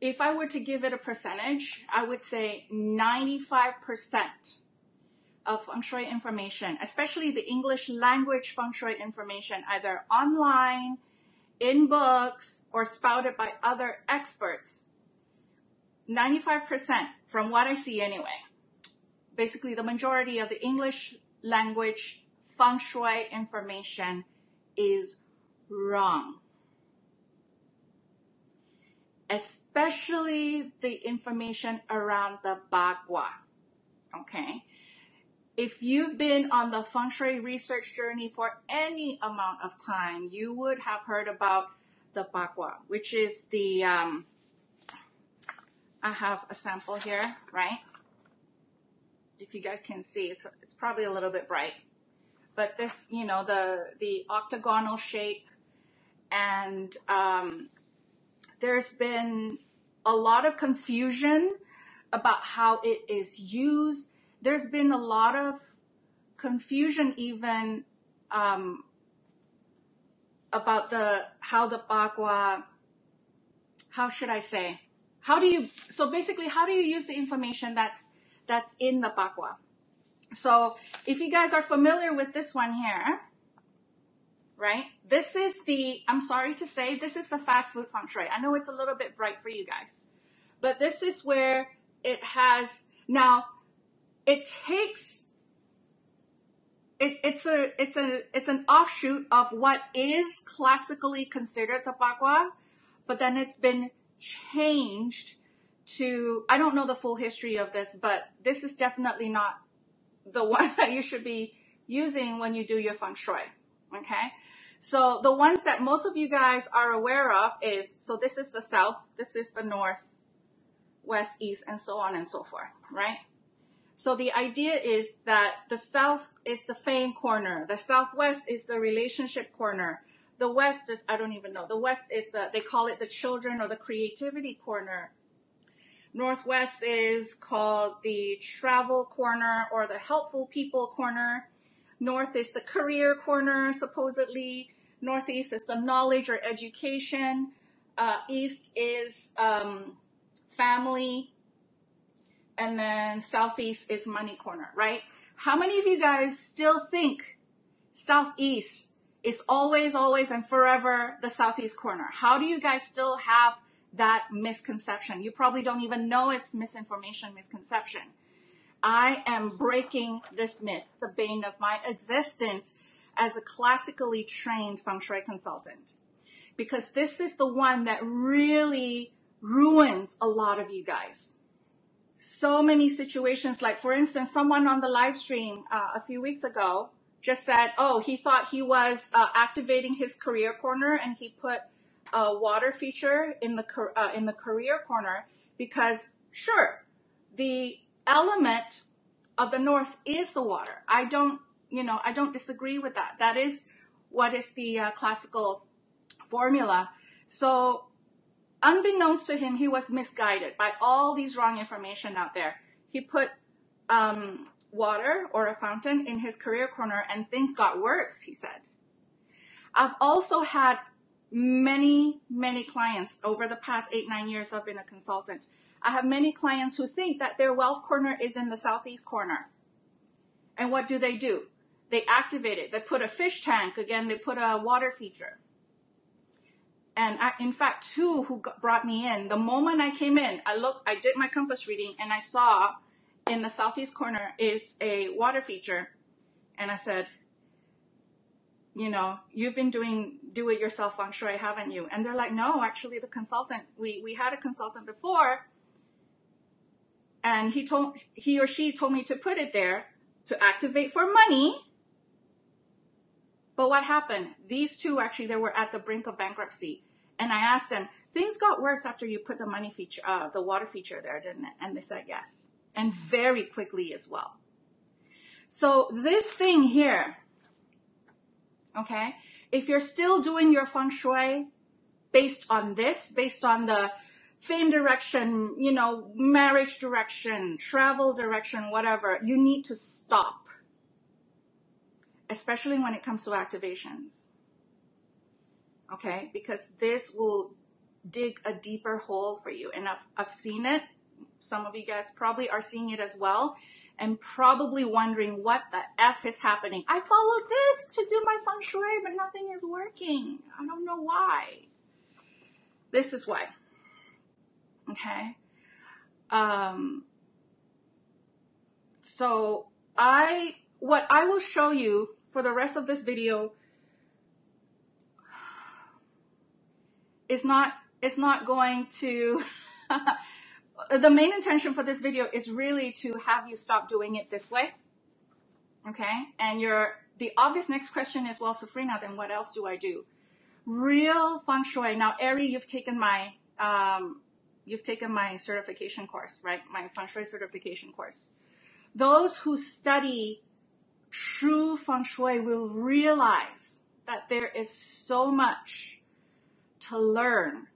if I were to give it a percentage, I would say 95% of Feng Shui information, especially the English language Feng Shui information, either online, in books, or spouted by other experts, 95% from what I see anyway, basically the majority of the English language Feng Shui information is wrong. Especially the information around the Bagua, okay? If you've been on the Feng Shui research journey for any amount of time, you would have heard about the Bagua, which is the, I have a sample here, right? If you guys can see, it's probably a little bit bright. But this, you know, the octagonal shape, and there's been a lot of confusion about how it is used. There's been a lot of confusion even about how the Bagua, how should I say? So basically, how do you use the information that's in the Bagua? So if you guys are familiar with this one here, right? This is I'm sorry to say, this is the fast food Feng Shui. I know it's a little bit bright for you guys, but this is where it has, now it takes, it's an offshoot of what is classically considered the Bagua, but then it's been changed to, I don't know the full history of this, but this is definitely not the one that you should be using when you do your Feng Shui, okay? So the ones that most of you guys are aware of is, so this is the south, this is the north, west, east, and so on and so forth, right? So the idea is that the south is the fame corner, the southwest is the relationship corner, the west is, I don't even know, the west is they call it the children or the creativity corner. Northwest is called the travel corner or the helpful people corner. North is the career corner, supposedly. Northeast is the knowledge or education. East is family. And then Southeast is money corner, right? How many of you guys still think Southeast is always, always, and forever the Southeast corner? How do you guys still have that misconception? You probably don't even know it's misinformation, misconception. I am breaking this myth, the bane of my existence as a classically trained Feng Shui consultant, because this is the one that really ruins a lot of you guys. So many situations, like for instance, someone on the live stream a few weeks ago just said, oh, he thought he was activating his career corner, and he put a water feature in the career corner because, sure, the element of the north is the water. I don't disagree with that. That is what is the classical formula. So unbeknownst to him, he was misguided by all these wrong information out there. He put water or a fountain in his career corner, and things got worse, he said. I've also had many, many clients over the past 8-9 years I've been a consultant. I have many clients who think that their wealth corner is in the southeast corner. And what do? They activate it. They put a fish tank. Again, they put a water feature. And in fact, two who brought me in, the moment I came in, I did my compass reading, and I saw in the southeast corner is a water feature. And I said, you know, you've been doing do-it-yourself Feng Shui, haven't you? And they're like, no, actually the consultant, we had a consultant before, and he or she told me to put it there to activate for money. But what happened? These two, actually, they were at the brink of bankruptcy. And I asked them, things got worse after you put the money feature, the water feature there, didn't it? And they said yes. And very quickly as well. So this thing here, okay, if you're still doing your Feng Shui based on this, based on the fame direction, you know, marriage direction, travel direction, whatever, you need to stop. Especially when it comes to activations. Okay, because this will dig a deeper hole for you. And I've seen it. Some of you guys probably are seeing it as well, and probably wondering what the F is happening. I followed this to do my feng shui, but nothing is working. I don't know why. This is why. Okay. So what I will show you for the rest of this video is not going to, the main intention for this video is really to have you stop doing it this way. Okay. And the obvious next question is, well, Safrina, then what else do I do? Real feng shui. Now, Ari, you've taken my certification course, right? My feng shui certification course. Those who study true feng shui will realize that there is so much to learn,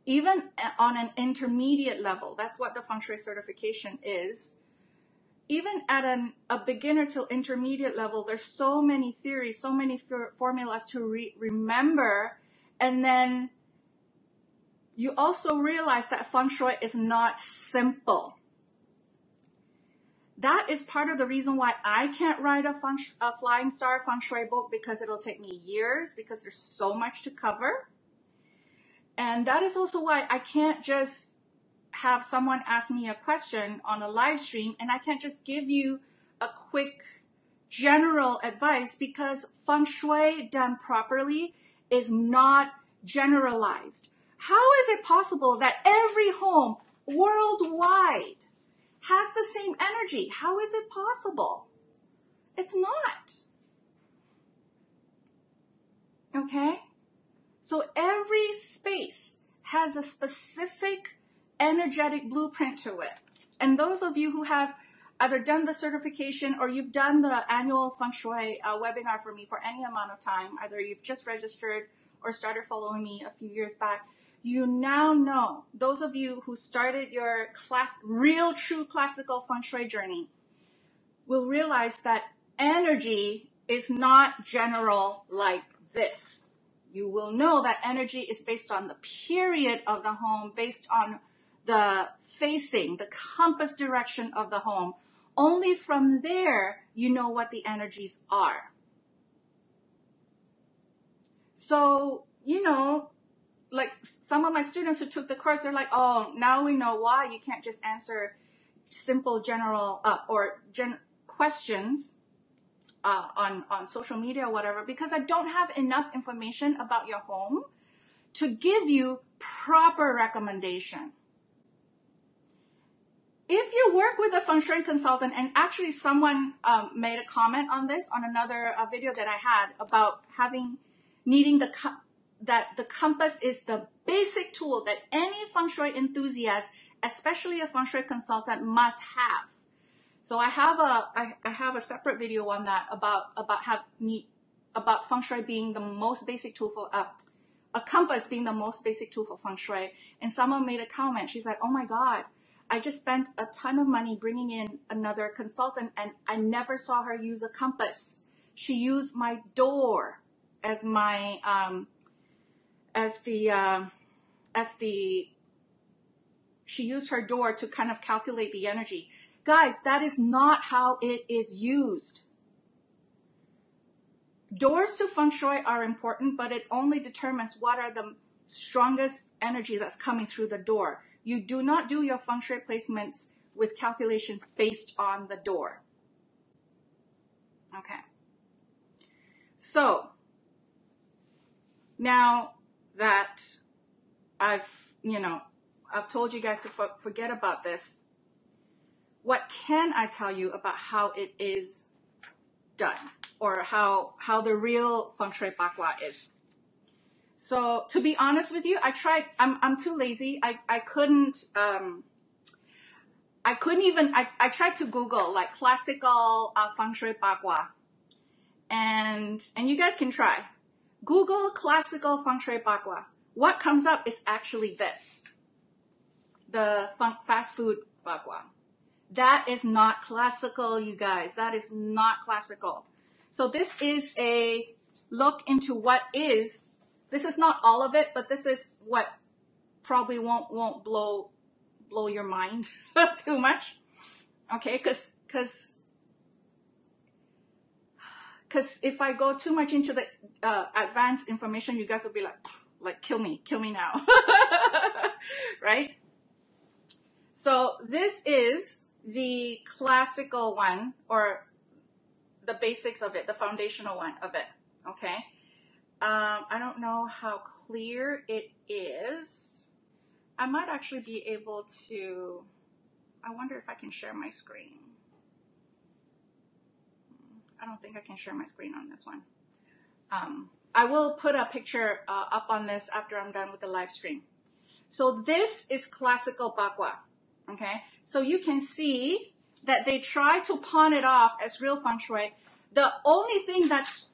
even on an intermediate level. That's what the feng shui certification is. Even at a beginner to intermediate level, there's so many theories, so many formulas to remember. And then you also realize that feng shui is not simple. That is part of the reason why I can't write a flying star feng shui book, because it'll take me years, because there's so much to cover. And that is also why I can't just have someone ask me a question on a live stream and I can't just give you a quick general advice, because feng shui done properly is not generalized. How is it possible that every home worldwide has the same energy? How is it possible? It's not. Okay? So every space has a specific energetic blueprint to it. And those of you who have either done the certification or you've done the annual feng shui webinar for me for any amount of time, either you've just registered or started following me a few years back, you now know, those of you who started your real true classical feng shui journey will realize that energy is not general like this. You will know that energy is based on the period of the home, based on the facing, the compass direction of the home. Only from there, you know what the energies are. So, you know, like some of my students who took the course, they're like, oh, now we know why you can't just answer simple general questions on social media or whatever, because I don't have enough information about your home to give you proper recommendation. If you work with a feng shui consultant, and actually someone made a comment on this on another video that I had about needing that the compass is the basic tool that any feng shui enthusiast, especially a feng shui consultant, must have. So I have a separate video on that about feng shui being the most basic tool for a compass being the most basic tool for feng shui. And someone made a comment. She's like, "Oh my God, I just spent a ton of money bringing in another consultant, and I never saw her use a compass. She used my door as my she used her door to kind of calculate the energy." Guys, that is not how it is used. Doors to feng shui are important, but it only determines what are the strongest energy that's coming through the door. You do not do your feng shui placements with calculations based on the door. Okay. So, now that I've told you guys to forget about this, what can I tell you about how it is done, or how the real Feng Shui Bagua is? So to be honest with you, I tried. I'm too lazy. I tried to Google like classical Feng Shui Bagua, and you guys can try. Google classical Feng Shui Bagua. What comes up is actually this, the fast food Bagua. That is not classical, you guys. That is not classical. So this is a look into what is This is not all of it, but this is what probably won't blow your mind too much. Okay, because if I go too much into the advanced information, you guys will be like kill me now. Right? So this is the classical one, or the basics of it, the foundational one of it. Okay. I don't know how clear it is. I might actually be able to, I wonder if I can share my screen. I don't think I can share my screen on this one. I will put a picture up on this after I'm done with the live stream. So this is classical Bagua. Okay, so you can see that they try to pawn it off as real Feng Shui. The only thing that's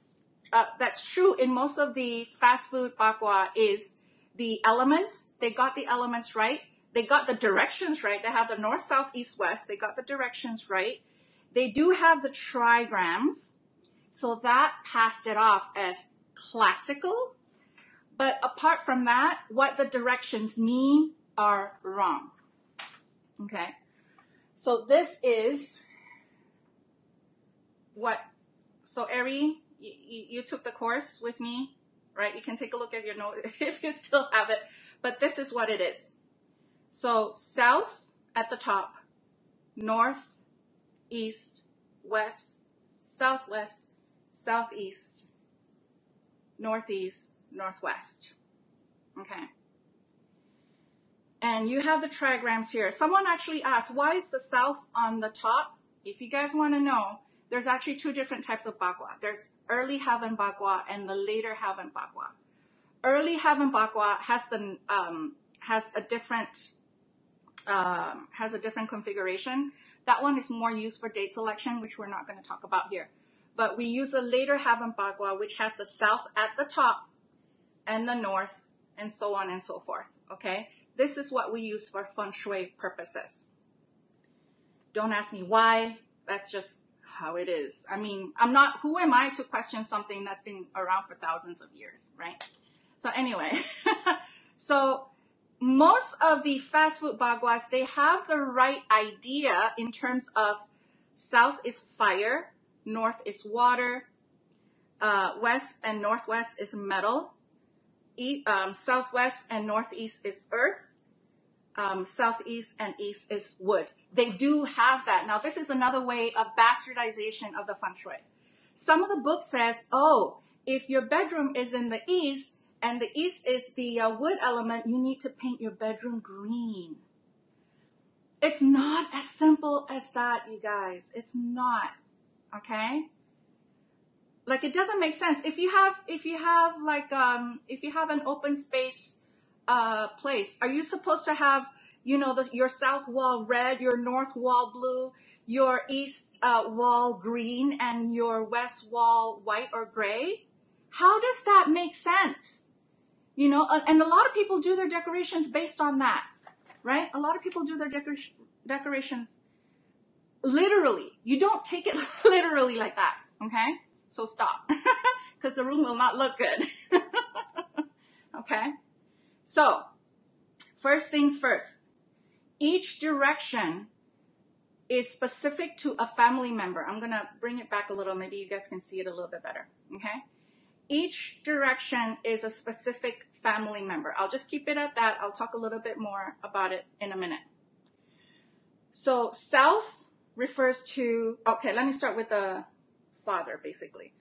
true in most of the fast food Bagua is the elements. They got the elements right. They got the directions right. They have the north, south, east, west. They got the directions right. They do have the trigrams. So that passed it off as classical. But apart from that, what the directions mean are wrong. Okay. So this is what, so Ari, you took the course with me, right? You can take a look at your note if you still have it, but this is what it is. So south at the top, north, east, west, southwest, southeast, northeast, northwest. Okay. And you have the trigrams here. Someone actually asked, why is the south on the top? If you guys want to know, there's actually two different types of Bagua. There's early Heaven Bagua and the later Heaven Bagua. Early Heaven Bagua has a different configuration. That one is more used for date selection, which we're not going to talk about here. But we use the later Heaven Bagua, which has the south at the top and the north, and so on and so forth. Okay. This is what we use for Feng Shui purposes. Don't ask me why. That's just how it is. I mean, who am I to question something that's been around for thousands of years, right? So anyway, so most of the fast food Baguas, they have the right idea in terms of south is fire, north is water, west and northwest is metal, southwest and northeast is earth, southeast and east is wood. They do have that. Now, this is another way of bastardization of the Feng Shui. Some of the book says, oh, if your bedroom is in the east and the east is the wood element, you need to paint your bedroom green. It's not as simple as that, you guys. It's not. Okay? Like, it doesn't make sense. If you have an open space place, are you supposed to have, your south wall red, your north wall blue, your east wall green, and your west wall white or gray? How does that make sense? And a lot of people do their decorations based on that, right? A lot of people do their decorations literally. You don't take it literally like that, okay? So stop, because the room will not look good. Okay? So, first things first. Each direction is specific to a family member. I'm going to bring it back a little. Maybe you guys can see it a little bit better. Okay? Each direction is a specific family member. I'll just keep it at that. I'll talk a little bit more about it in a minute. So, south refers to, okay, let me start with the father, basically.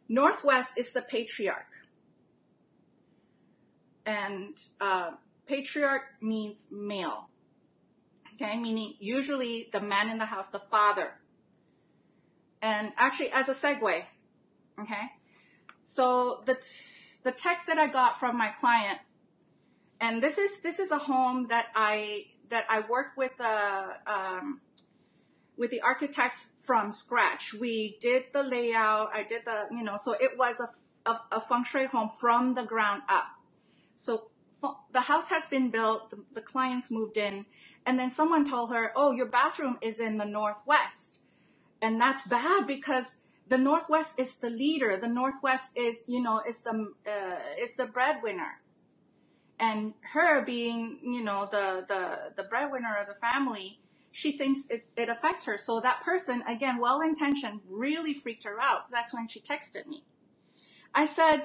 Northwest is the patriarch. And patriarch means male. Okay, meaning usually the man in the house, the father. And actually, as a segue, okay, so the text that I got from my client, and this is a home that I worked with the architects from scratch. We did the layout. I did so it was a Feng Shui home from the ground up. So the house has been built, the clients moved in, and then someone told her, oh, your bathroom is in the northwest. And that's bad because The Northwest is the leader. The Northwest is, you know, is the breadwinner. And her being, you know, the breadwinner of the family, she thinks it affects her. So that person, again, well-intentioned, really freaked her out. That's when she texted me. I said,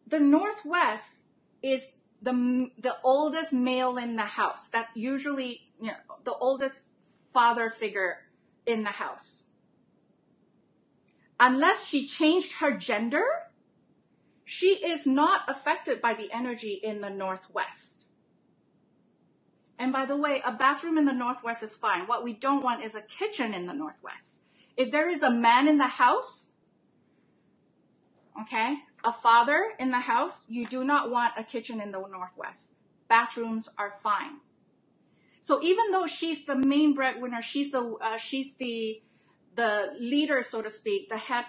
the Northwest is the oldest male in the house. That usually, you know, the oldest father figure in the house. Unless she changed her gender, she is not affected by the energy in the Northwest. And by the way, a bathroom in the Northwest is fine. What we don't want is a kitchen in the Northwest. If there is a man in the house, okay, a father in the house, you do not want a kitchen in the Northwest. Bathrooms are fine. So even though she's the main breadwinner, she's the leader, so to speak, the head,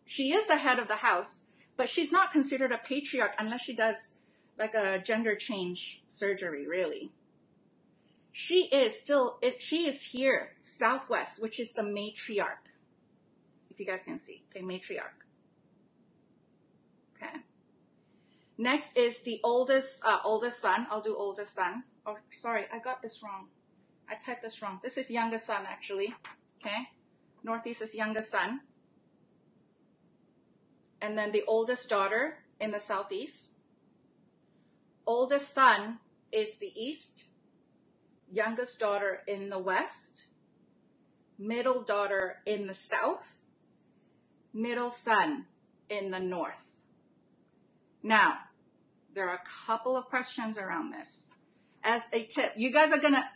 she is the head of the house, but she's not considered a patriarch unless she does like a gender change surgery, really. She is here, Southwest, which is the matriarch. If you guys can see, okay, matriarch. Okay. Next is the oldest son. I'll do oldest son. Oh, sorry, I got this wrong. I typed this wrong. This is youngest son, actually. Okay. Northeast is youngest son. And then the oldest daughter in the Southeast. Oldest son is the East. Youngest daughter in the West. Middle daughter in the South. Middle son in the North. Now, there are a couple of questions around this. As a tip, you guys are gonna,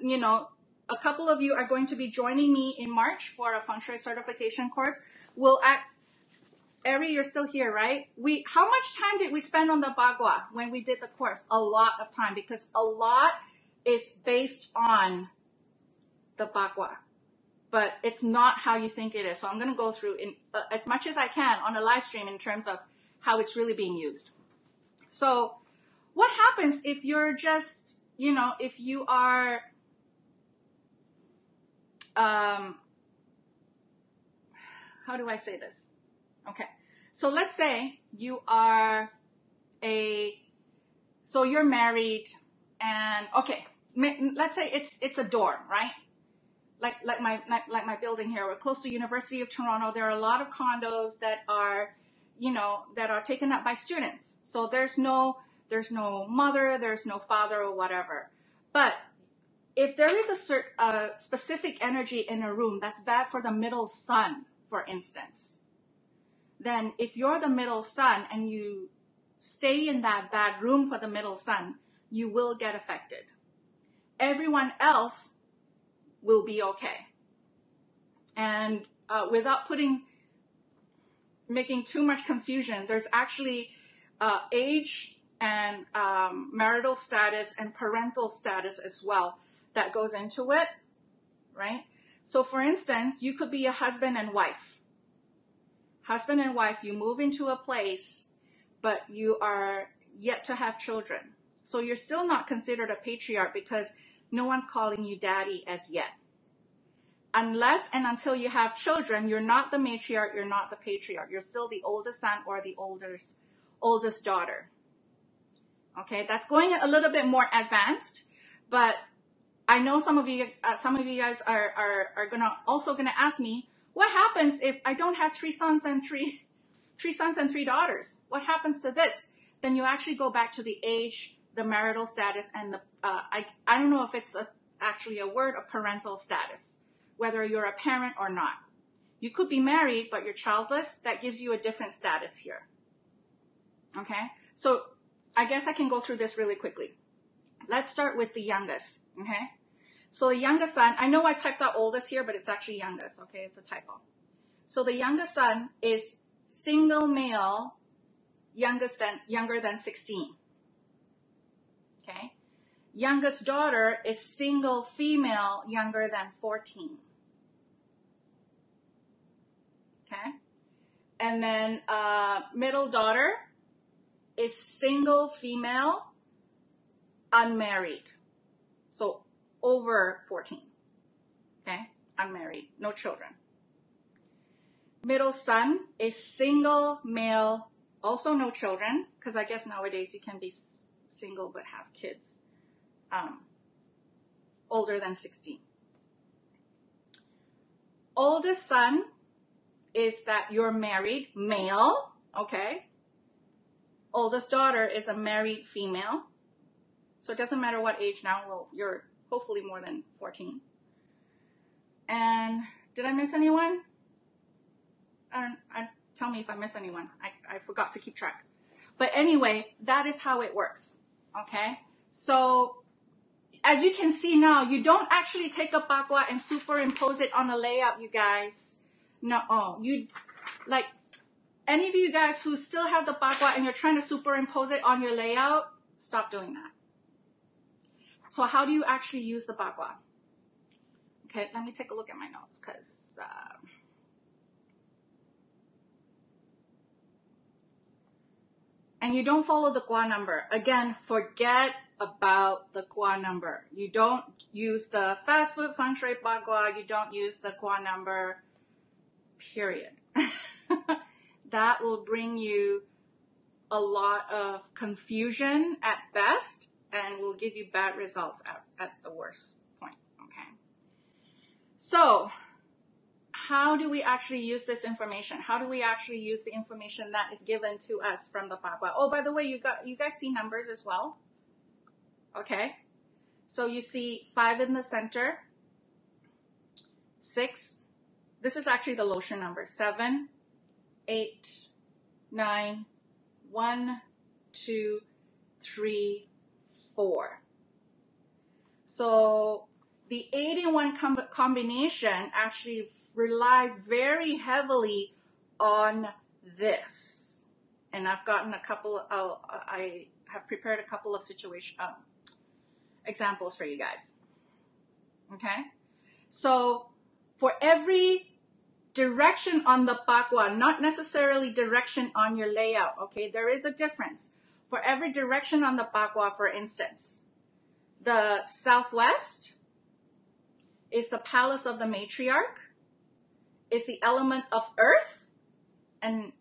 a couple of you are going to be joining me in March for a Feng Shui certification course. Ari, you're still here, right? How much time did we spend on the Bagua when we did the course? A lot of time, because a lot is based on the Bagua, but it's not how you think it is. So I'm going to go through as much as I can on a live stream in terms of how it's really being used. So what happens if you're just, if you are, how do I say this? Okay. So let's say you are so you're married and, okay, let's say it's a dorm, right? Like my building here. We're close to University of Toronto. There are a lot of condos that are, that are taken up by students. So there's no mother, there's no father or whatever. But if there is a specific energy in a room that's bad for the middle son, for instance, then if you're the middle son and you stay in that bad room for the middle son, you will get affected. Everyone else will be okay. And without making too much confusion, there's actually age and marital status and parental status as well that goes into it, right? So for instance, you could be a husband and wife. Husband and wife, you move into a place, but you are yet to have children. So you're still not considered a patriarch because no one's calling you daddy as yet. Unless and until you have children, you're not the matriarch, you're not the patriarch. You're still the oldest son or the oldest daughter. Okay, that's going a little bit more advanced, but I know some of you guys are also gonna ask me, what happens if I don't have three sons and three daughters? What happens to this? Then you actually go back to the age, the marital status, and the I don't know if it's actually a word of parental status, whether you're a parent or not. You could be married, but you're childless. That gives you a different status here. Okay, so I guess I can go through this really quickly. Let's start with the youngest. Okay. So the youngest son, I know I typed out oldest here, but it's actually youngest, okay? It's a typo. So the youngest son is single male, younger than 16, okay? Youngest daughter is single female, younger than 14, okay? And then middle daughter is single female, unmarried. So over 14, okay? Unmarried, no children. Middle son is single male, also no children, because I guess nowadays you can be single but have kids older than 16. Oldest son is that you're married, male, okay? Oldest daughter is a married female. So it doesn't matter what age now, well, you're hopefully more than 14. And did I miss anyone? Tell me if I miss anyone. I forgot to keep track. But anyway, that is how it works, okay? So as you can see now, you don't actually take a pakwa and superimpose it on a layout, you guys. No, you, like, any of you guys who still have the pakwa and you're trying to superimpose it on your layout, stop doing that. So how do you actually use the pakwa? Okay, let me take a look at my notes, because and you don't follow the kwa number. Again, forget about the kwa number. You don't use the fast food Feng Shui Bagua. You don't use the kwa number, period. That will bring you a lot of confusion at best and will give you bad results at the worst point, okay? So, how do we actually use this information? How do we actually use the information that is given to us from the pakwa? Oh, by the way, you guys see numbers as well? Okay. So you see 5 in the center, 6. This is actually the lotion number. 7, 8, 9, 1, 2, 3, 4. So the 8-in-1 combination actually relies very heavily on this. And I've gotten a couple of, I have prepared a couple of examples for you guys. Okay? So for every direction on the pakwa, not necessarily direction on your layout, okay? There is a difference. For every direction on the pakwa, for instance, the southwest is the palace of the matriarch, is the element of earth, and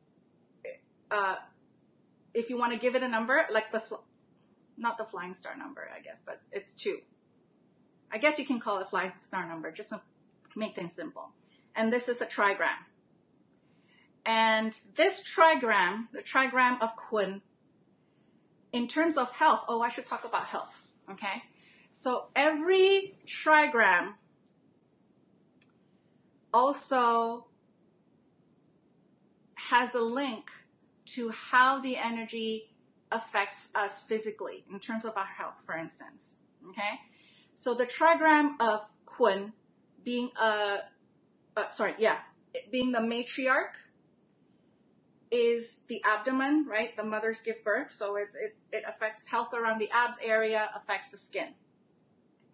if you want to give it a number, like not the flying star number, I guess, but it's 2. I guess you can call it flying star number, just to make things simple. And this is the trigram. And this trigram, the trigram of Kun, in terms of health, oh, I should talk about health, okay? So every trigram also has a link to how the energy affects us physically in terms of our health, for instance, okay? So the trigram of Kun being being the matriarch is the abdomen, right? The mothers give birth, so it affects health around the abs area, affects the skin,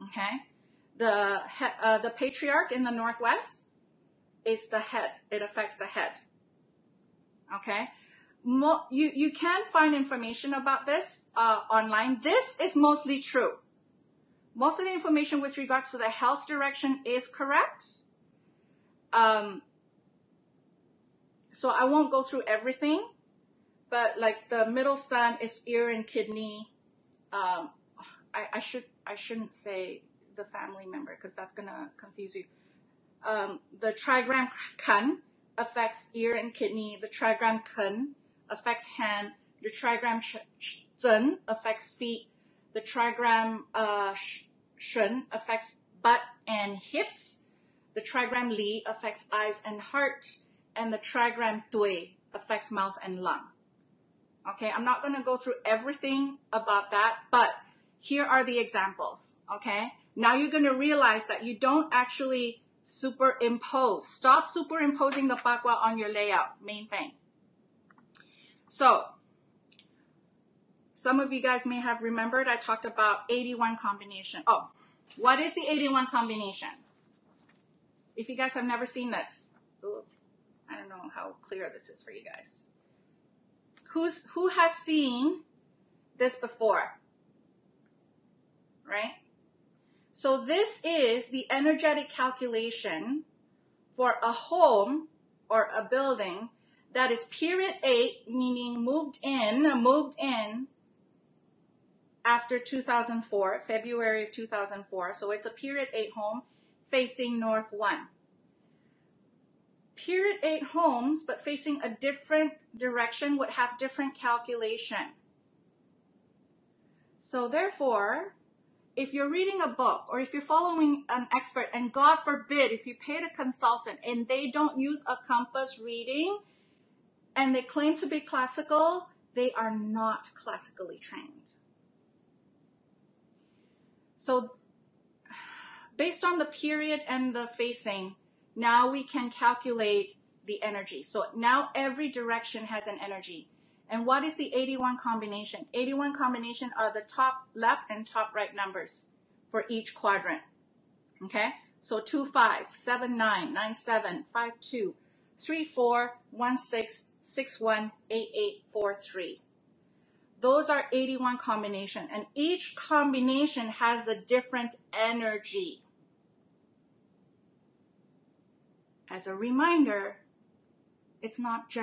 okay? The patriarch in the northwest is the head. It affects the head, okay? You can find information about this online. This is mostly true. Most of the information with regards to the health direction is correct. So I won't go through everything, but like the middle son is ear and kidney. I shouldn't say the family member because that's gonna confuse you. The trigram Kan affects ear and kidney. The trigram Kun affects hand. The trigram Zhen affects feet. The trigram Shen affects butt and hips. The trigram Li affects eyes and heart. And the trigram Dui affects mouth and lung. Okay, I'm not going to go through everything about that, but here are the examples, okay? Now you're going to realize that you don't actually superimpose. Stop superimposing the pakwa on your layout, main thing. So, some of you guys may have remembered I talked about 8-in-1 combination. Oh, what is the 8-in-1 combination? If you guys have never seen this, I don't know how clear this is for you guys. Who has seen this before? Right? So this is the energetic calculation for a home or a building that is period 8, meaning moved in after 2004, February of 2004. So it's a period 8 home facing north 1. Period 8 homes, but facing a different direction, would have different calculation. So therefore, if you're reading a book or if you're following an expert, and God forbid, if you paid a consultant and they don't use a compass reading and they claim to be classical, they are not classically trained. So based on the period and the facing, now we can calculate the energy. So now every direction has an energy. And what is the 81 combination? 81 combination are the top left and top right numbers for each quadrant. Okay? So 2, 5, 7, 9, 9, 7, 5, 2, 3, 4, 1, 6, 6, 1, 8, 8, 4, 3. Those are 81 combination, and each combination has a different energy. As a reminder, it's not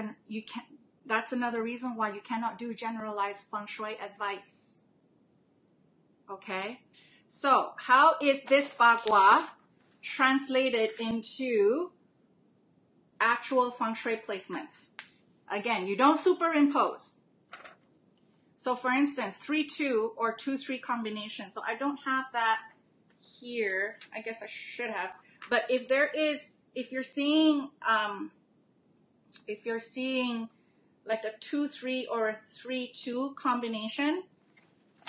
that's another reason why you cannot do generalized feng shui advice. Okay? So, how is this bagua translated into actual feng shui placements? Again, you don't superimpose. So for instance, 3-2 or 2-3 combination. So I don't have that here. I guess I should have. But if you're seeing like a 2-3 or a 3-2 combination,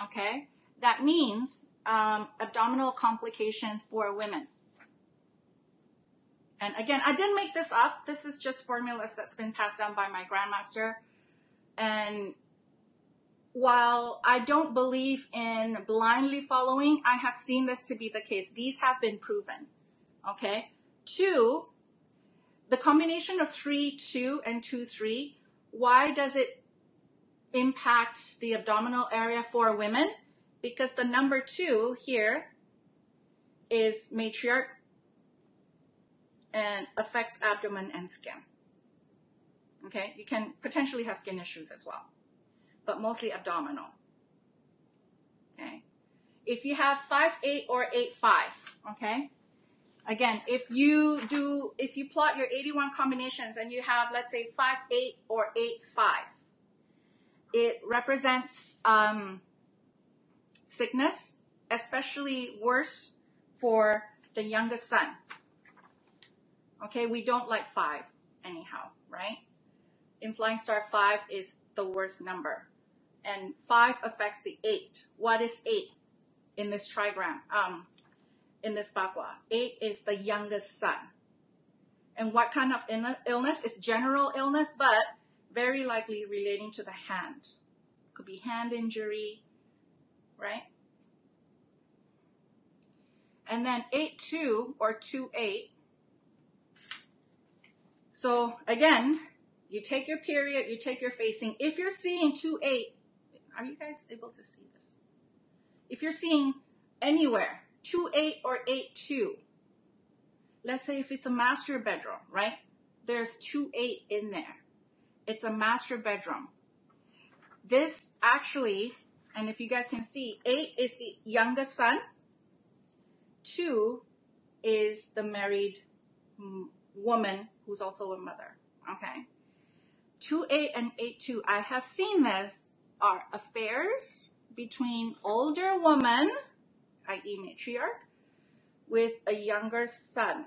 okay, that means abdominal complications for women. And again, I didn't make this up. This is just formulas that's been passed down by my grandmaster. And while I don't believe in blindly following, I have seen this to be the case. These have been proven. Okay? 2, the combination of 3-2 and 2-3, why does it impact the abdominal area for women? Because the number 2 here is matriarch and affects abdomen and skin. Okay? You can potentially have skin issues as well, but mostly abdominal. Okay? If you have 5-8 or 8-5, okay? Again, if you plot your 81 combinations and you have, let's say, 5-8 or 8-5, it represents sickness, especially worse for the youngest son. Okay, we don't like 5 anyhow, right? In Flying Star, 5 is the worst number. And 5 affects the 8. What is 8 in this trigram? In this bagua? 8 is the youngest son. And what kind of illness? It's general illness, but very likely relating to the hand. Could be hand injury, right? And then 8-2 or 2-8. So again, you take your period, you take your facing. If you're seeing 2-8, are you guys able to see this? If you're seeing anywhere 2-8 or 8-2, let's say if it's a master bedroom, right? There's 2-8 in there. It's a master bedroom. This actually, and if you guys can see, 8 is the youngest son. 2 is the married woman who's also a mother, okay? 2-8 and 8-2, I have seen this, are affairs between older woman, i.e. matriarch, with a younger son,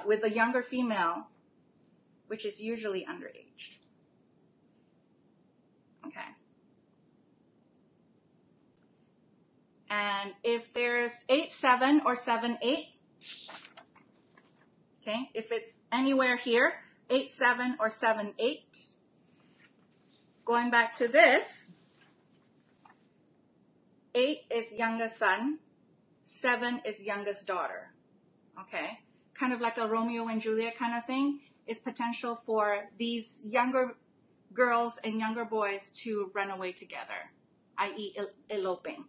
with a younger female, which is usually underaged. Okay. And if there's 8-7 or 7-8, okay, if it's anywhere here, 8-7 or 7-8, going back to this, 8 is youngest son, 7 is youngest daughter, okay? Kind of like a Romeo and Juliet kind of thing. It's potential for these younger girls and younger boys to run away together, i.e. eloping.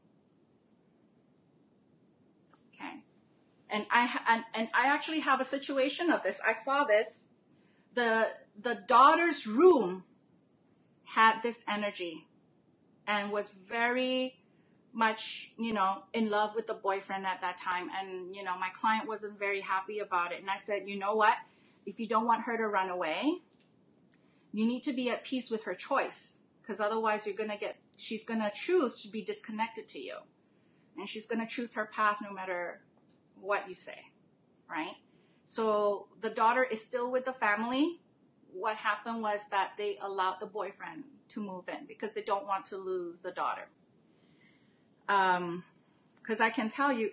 Okay. And I actually have a situation of this. I saw this the daughter's room had this energy and was very much, you know, in love with the boyfriend at that time. And, you know, my client wasn't very happy about it. And I said, you know what? If you don't want her to run away, you need to be at peace with her choice, because otherwise she's going to choose to be disconnected to you. And she's going to choose her path no matter what you say, right? So the daughter is still with the family. What happened was that they allowed the boyfriend to move in because they don't want to lose the daughter. Because I can tell you,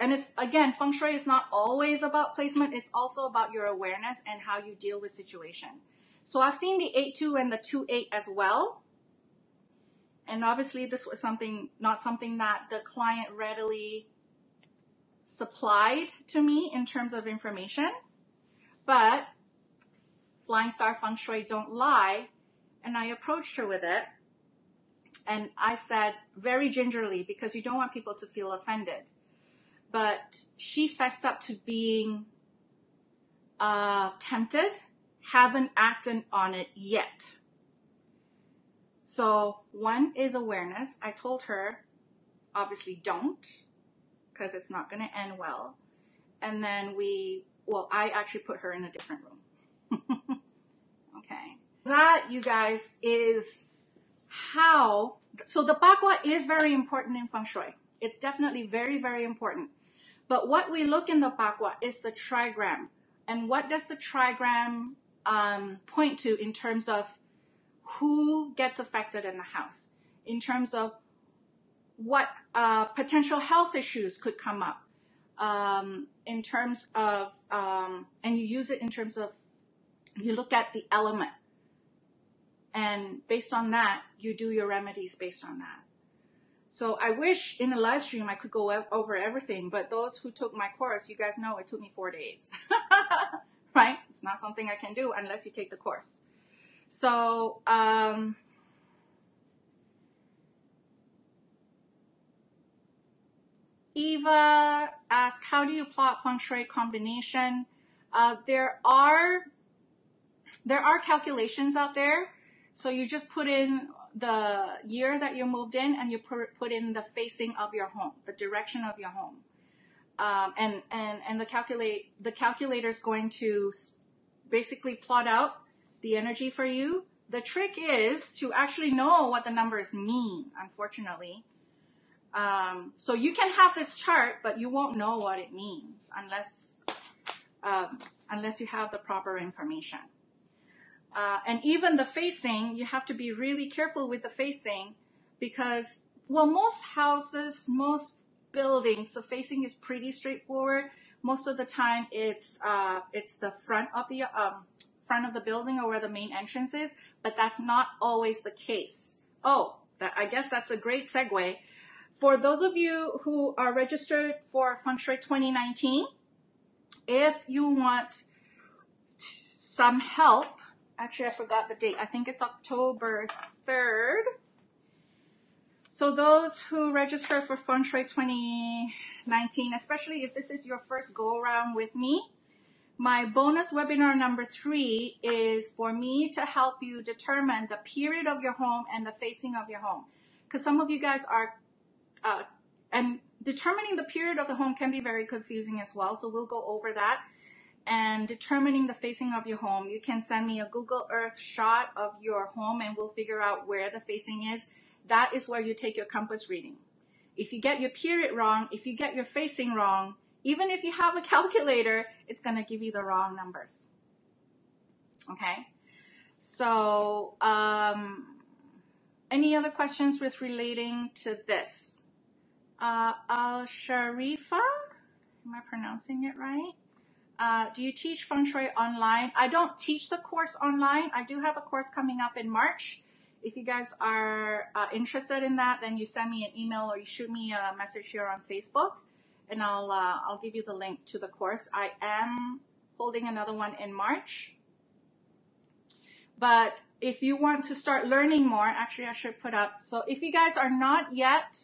and it's, again, Feng Shui is not always about placement. It's also about your awareness and how you deal with situation. So I've seen the 8-2 and the 2-8 as well. And obviously this was not something that the client readily supplied to me in terms of information. But Flying Star Feng Shui don't lie. And I approached her with it. And I said very gingerly, because you don't want people to feel offended. But she fessed up to being tempted, haven't acted on it yet. So one is awareness. I told her, obviously don't, because it's not going to end well. And then I actually put her in a different room. Okay. That, you guys, is how, so the pakwa is very important in Feng Shui. It's definitely very, very important. But what we look in the pakwa is the trigram. And what does the trigram point to in terms of who gets affected in the house, in terms of what potential health issues could come up, in terms of, and you use it in terms of, you look at the element. And based on that, you do your remedies based on that. So I wish in a live stream I could go over everything, but those who took my course, you guys know it took me 4 days, right? It's not something I can do unless you take the course. So, Eva asked, how do you plot Feng Shui combination? There are calculations out there. So you just put in the year that you moved in, and you put in the facing of your home, the direction of your home. And the calculator is going to basically plot out the energy for you. The trick is to actually know what the numbers mean, unfortunately. So you can have this chart, but you won't know what it means unless you have the proper information. And even the facing, you have to be really careful with the facing, because, well, most houses, most buildings, the facing is pretty straightforward. Most of the time it's the front of the building, or where the main entrance is, but that's not always the case. Oh, I guess that's a great segue. For those of you who are registered for Feng Shui 2019, if you want some help, actually, I forgot the date. I think it's October 3rd. So those who register for Feng Shui 2019, especially if this is your first go-around with me, my bonus webinar number 3 is for me to help you determine the period of your home and the facing of your home. Because some of you guys are, and determining the period of the home can be very confusing as well. So we'll go over that. And determining the facing of your home, you can send me a Google Earth shot of your home and we'll figure out where the facing is. That is where you take your compass reading. If you get your period wrong, if you get your facing wrong, even if you have a calculator, it's going to give you the wrong numbers. Okay? So, any other questions with relating to this? Sharifa, am I pronouncing it right? Do you teach Feng Shui online? I don't teach the course online. I do have a course coming up in March. If you guys are interested in that, then you send me an email or you shoot me a message here on Facebook, and I'll give you the link to the course. I am holding another one in March. But if you want to start learning more, actually I should put up. So if you guys are not yet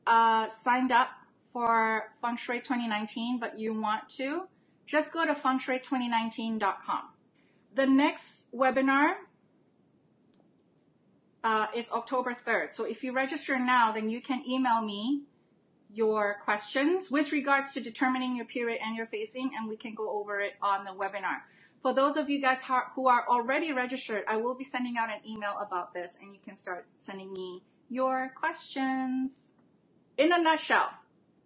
signed up for Feng Shui 2019, but you want to, just go to fengshui2019.com. The next webinar is October 3rd. So if you register now, then you can email me your questions with regards to determining your period and your phasing, and we can go over it on the webinar. For those of you guys who are already registered, I will be sending out an email about this, and you can start sending me your questions. In a nutshell,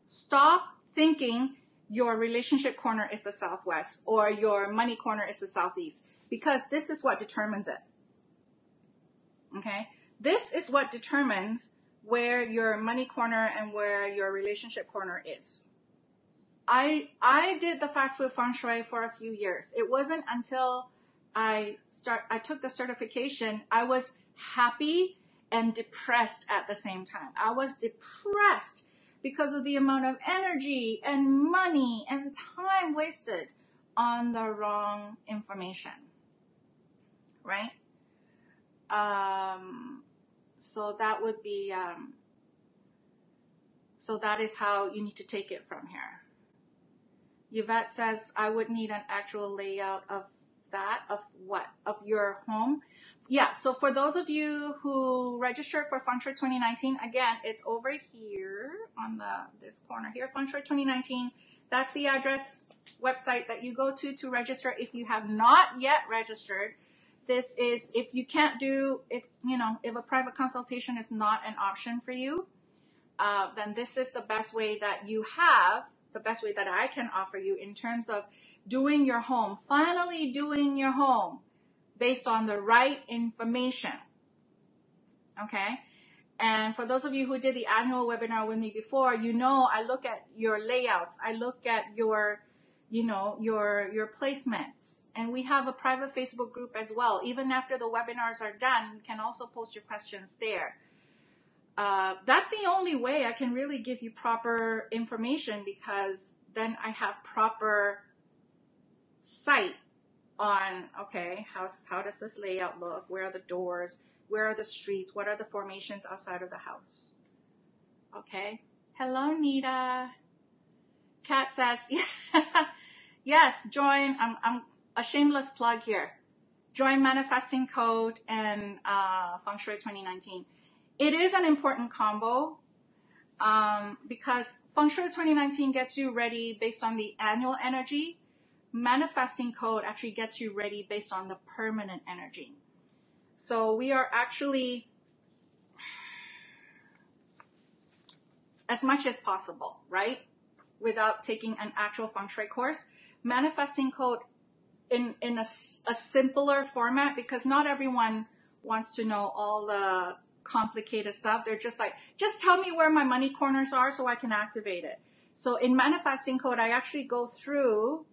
stop thinking your relationship corner is the Southwest or your money corner is the Southeast, because this is what determines it. Okay? This is what determines where your money corner and where your relationship corner is. I did the fast food feng shui for a few years. It wasn't until I took the certification, I was happy and depressed at the same time. I was depressed because of the amount of energy and money and time wasted on the wrong information, right? So that would be, so that is how you need to take it from here. Yvette says, I would need an actual layout of that, of what? Of your home? Yeah, so for those of you who registered for Feng Shui 2019, again, it's over here on this corner here, Feng Shui 2019. That's the address website that you go to register. If you have not yet registered, this is, if you can't do, if a private consultation is not an option for you, then this is the best way that you have, the best way that I can offer you in terms of doing your home, finally doing your home based on the right information. Okay? And for those of you who did the annual webinar with me before, I look at your layouts. I look at your placements. And we have a private Facebook group as well. Even after the webinars are done, you can also post your questions there. That's the only way I can really give you proper information, because then I have proper sight on, okay, how does this layout look? Where are the doors? Where are the streets? What are the formations outside of the house? Okay. Hello, Nita. Kat says, yes, join. I'm a shameless plug here. Join Manifesting Code and Feng Shui 2019. It is an important combo because Feng Shui 2019 gets you ready based on the annual energy. Manifesting Code actually gets you ready based on the permanent energy. So we are actually, as much as possible, right? Without taking an actual Feng Shui course, Manifesting Code in a simpler format, because not everyone wants to know all the complicated stuff. They're just like, just tell me where my money corners are so I can activate it. So in Manifesting Code, I actually go through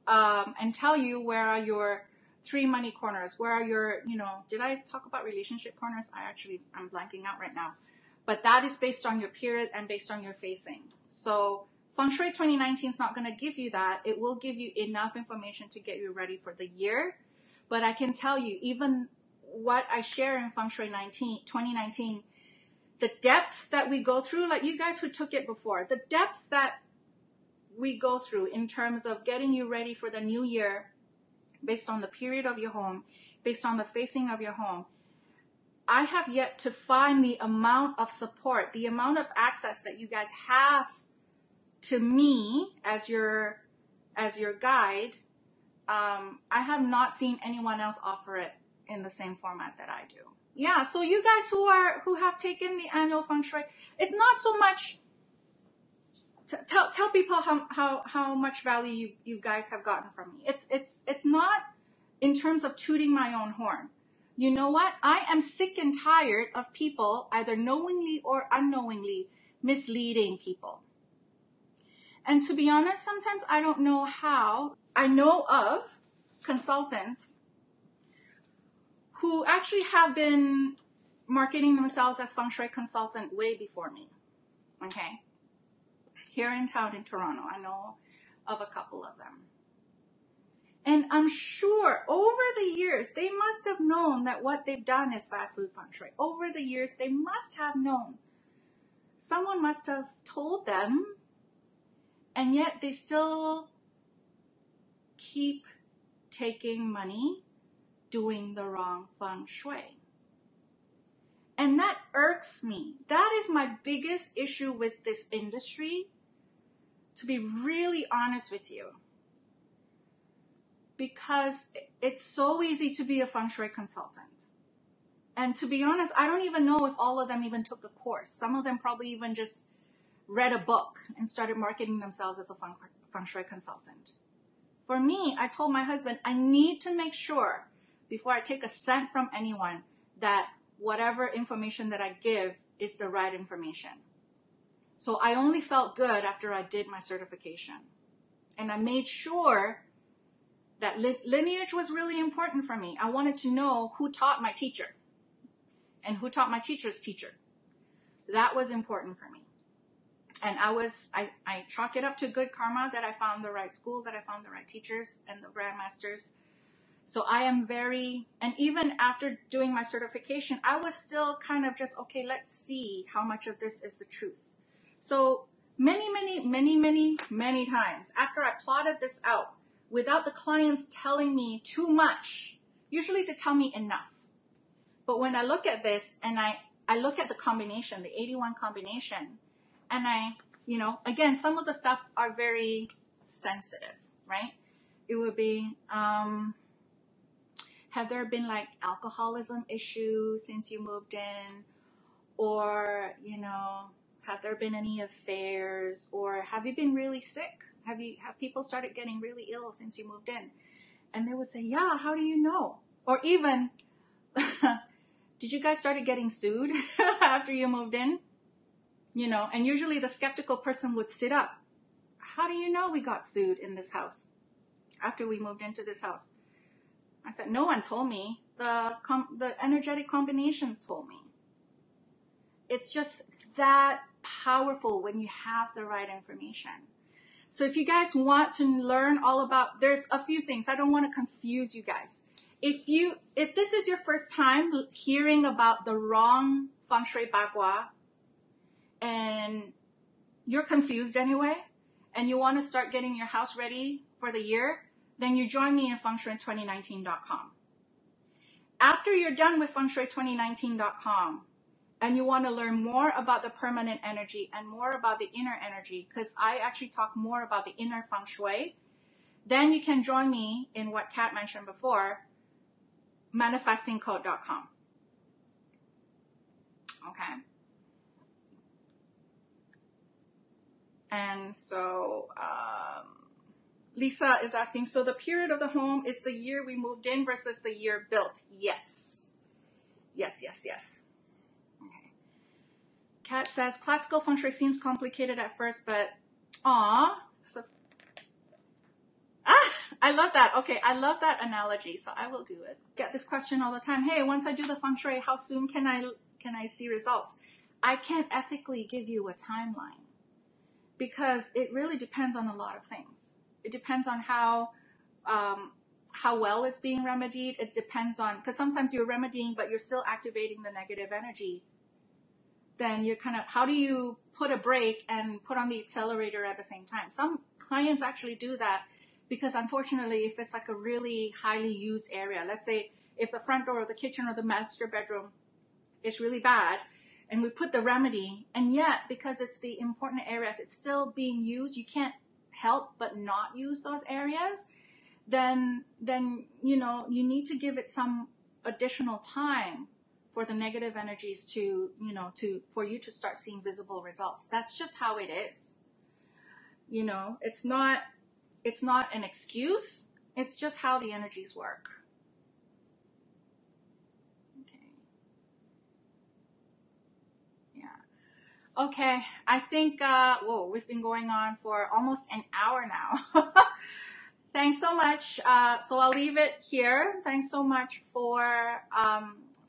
and tell you where are your 3 money corners, where are your, did I talk about relationship corners? I'm blanking out right now. But that is based on your period and based on your facing. So Feng Shui 2019 is not going to give you that. It will give you enough information to get you ready for the year. But I can tell you, even what I share in Feng Shui 2019, the depth that we go through, like you guys who took it before, the depth that we go through in terms of getting you ready for the new year based on the period of your home, based on the facing of your home, I have yet to find the amount of support, the amount of access that you guys have to me as your guide. I have not seen anyone else offer it in the same format that I do. Yeah, so you guys who have taken the annual Feng Shui, it's not so much. Tell people how much value you guys have gotten from me. It's not in terms of tooting my own horn. You know what? I am sick and tired of people either knowingly or unknowingly misleading people. And to be honest, sometimes I don't know how. I know of consultants who actually have been marketing themselves as Feng Shui consultant way before me. Okay? Here in town in Toronto, I know of a couple of them. And I'm sure over the years, they must have known that what they've done is fast food Feng Shui. Over the years, they must have known. Someone must have told them, and yet they still keep taking money doing the wrong feng shui. And that irks me. That is my biggest issue with this industry, to be really honest with you. Because it's so easy to be a feng shui consultant. And to be honest, I don't even know if all of them even took a course. Some of them probably even just read a book and started marketing themselves as a feng shui consultant. For me, I told my husband, I need to make sure before I take a cent from anyone that whatever information that I give is the right information. So I only felt good after I did my certification. And I made sure that lineage was really important for me. I wanted to know who taught my teacher and who taught my teacher's teacher. That was important for me. And I chalk it up to good karma that I found the right school, that I found the right teachers and the grandmasters. So I am and even after doing my certification, I was still kind of just, okay, let's see how much of this is the truth. So many times after I plotted this out, without the clients telling me too much, usually they tell me enough. But when I look at this and I look at the combination, the 81 combination, and again, some of the stuff are very sensitive, right? It would be, have there been like alcoholism issues since you moved in? Or, have there been any affairs? Or have you been really sick? Have people started getting really ill since you moved in? And they would say, yeah, how do you know? Or even, did you guys started getting sued after you moved in? And usually the skeptical person would sit up. How do you know we got sued in this house after we moved into this house? I said, no one told me. The energetic combinations told me. It's just that powerful when you have the right information. So if you guys want to learn all about, there's a few things. I don't want to confuse you guys. If this is your first time hearing about the wrong Feng Shui Bagua, and you're confused anyway, and you want to start getting your house ready for the year, then you join me in FengShui2019.com. After you're done with FengShui2019.com, and you want to learn more about the permanent energy and more about the inner energy, because I actually talk more about the inner Feng Shui, then you can join me in what Kat mentioned before, manifestingcode.com. Okay? And so Lisa is asking, so the period of the home is the year we moved in versus the year built? Yes. Yes. Okay. Kat says, classical feng shui seems complicated at first, but so I love that. Okay, I love that analogy, so I will do it. Get this question all the time. Hey, once I do the feng shui, how soon can I see results? I can't ethically give you a timeline, because it really depends on a lot of things. It depends on how well it's being remedied. It depends on, because sometimes you're remedying, but you're still activating the negative energy. Then you're kind of, how do you put a brake and put on the accelerator at the same time? Some clients actually do that, because unfortunately, if it's like a really highly used area, let's say if the front door of the kitchen or the master bedroom is really bad, and we put the remedy, and yet because it's the important areas, it's still being used, you can't help but not use those areas, then you need to give it some additional time for the negative energies for you to start seeing visible results. That's just how it is. It's not an excuse. It's just how the energies work. Okay, I think, we've been going on for almost an hour now. Thanks so much. So I'll leave it here. Thanks so much for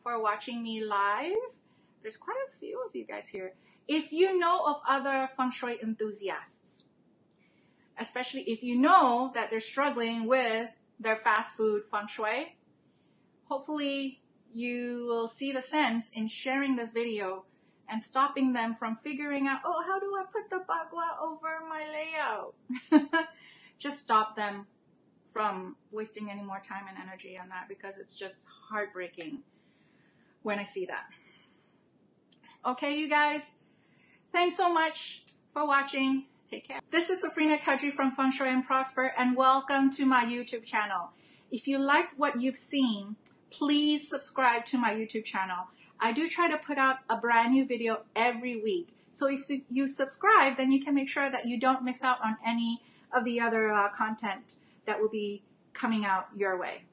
watching me live. There's quite a few of you guys here. If you know of other feng shui enthusiasts, especially if you know that they're struggling with their fast food feng shui, hopefully you will see the sense in sharing this video and stopping them from figuring out, oh, how do I put the bagua over my layout? Just stop them from wasting any more time and energy on that, because it's just heartbreaking when I see that. Okay, you guys, thanks so much for watching. Take care. This is Safrina Kadri from Feng Shui and Prosper, and welcome to my YouTube channel. If you like what you've seen, please subscribe to my YouTube channel. I do try to put out a brand new video every week. So if you subscribe, then you can make sure that you don't miss out on any of the other content that will be coming out your way.